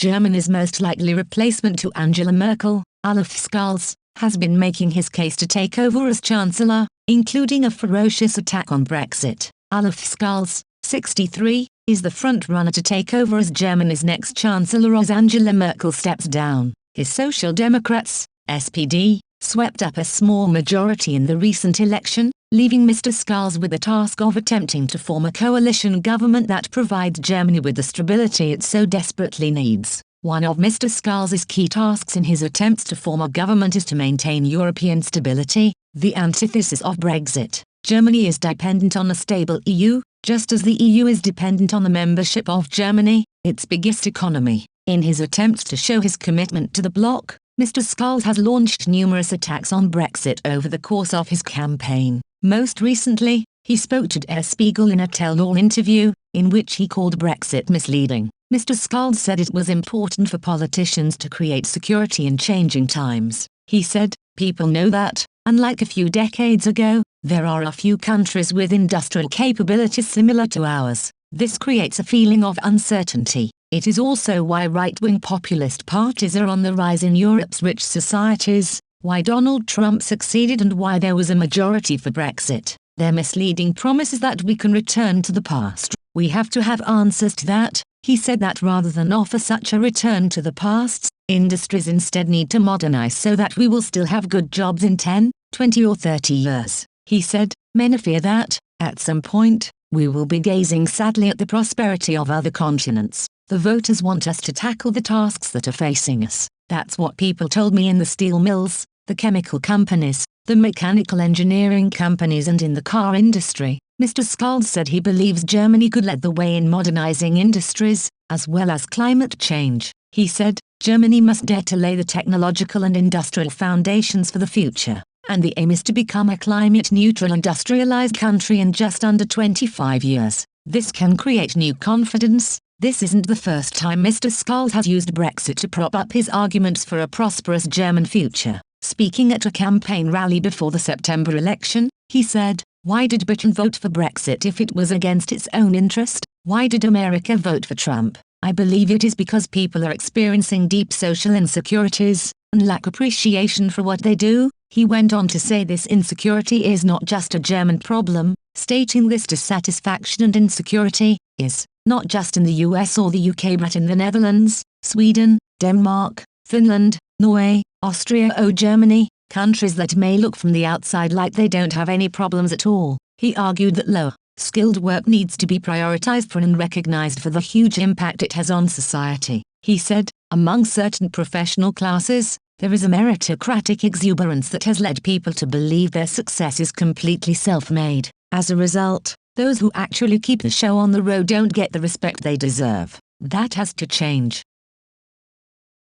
Germany's most likely replacement to Angela Merkel, Olaf Scholz, has been making his case to take over as Chancellor, including a ferocious attack on Brexit. Olaf Scholz, 63, is the front-runner to take over as Germany's next Chancellor as Angela Merkel steps down. His Social Democrats, SPD, swept up a small majority in the recent election, leaving Mr. Scholz with the task of attempting to form a coalition government that provides Germany with the stability it so desperately needs. One of Mr. Scholz's key tasks in his attempts to form a government is to maintain European stability, the antithesis of Brexit. Germany is dependent on a stable EU, just as the EU is dependent on the membership of Germany, its biggest economy. In his attempts to show his commitment to the bloc, Mr. Scholz has launched numerous attacks on Brexit over the course of his campaign. Most recently, he spoke to Der Spiegel in a tell-all interview, in which he called Brexit misleading. Mr. Scholz said it was important for politicians to create security in changing times. He said, "People know that, unlike a few decades ago, there are a few countries with industrial capabilities similar to ours. This creates a feeling of uncertainty. It is also why right-wing populist parties are on the rise in Europe's rich societies, why Donald Trump succeeded and why there was a majority for Brexit. Their misleading promises that we can return to the past. We have to have answers to that." He said that rather than offer such a return to the past, industries instead need to modernize so that we will still have good jobs in 10, 20 or 30 years. He said, "Many fear that, at some point, we will be gazing sadly at the prosperity of other continents. The voters want us to tackle the tasks that are facing us. That's what people told me in the steel mills, the chemical companies, the mechanical engineering companies and in the car industry." Mr. Scholz said he believes Germany could lead the way in modernizing industries, as well as climate change. He said, "Germany must dare to lay the technological and industrial foundations for the future, and the aim is to become a climate-neutral industrialized country in just under 25 years. This can create new confidence." This isn't the first time Mr. Scholz has used Brexit to prop up his arguments for a prosperous German future. Speaking at a campaign rally before the September election, he said, "Why did Britain vote for Brexit if it was against its own interest? Why did America vote for Trump? I believe it is because people are experiencing deep social insecurities, and lack appreciation for what they do." He went on to say this insecurity is not just a German problem, stating this dissatisfaction and insecurity is not just in the US or the UK but in the Netherlands, Sweden, Denmark, Finland, Norway, Austria or Germany, countries that may look from the outside like they don't have any problems at all. He argued that low-skilled work needs to be prioritized for and recognized for the huge impact it has on society. He said, "Among certain professional classes, there is a meritocratic exuberance that has led people to believe their success is completely self-made. As a result, those who actually keep the show on the road don't get the respect they deserve. That has to change."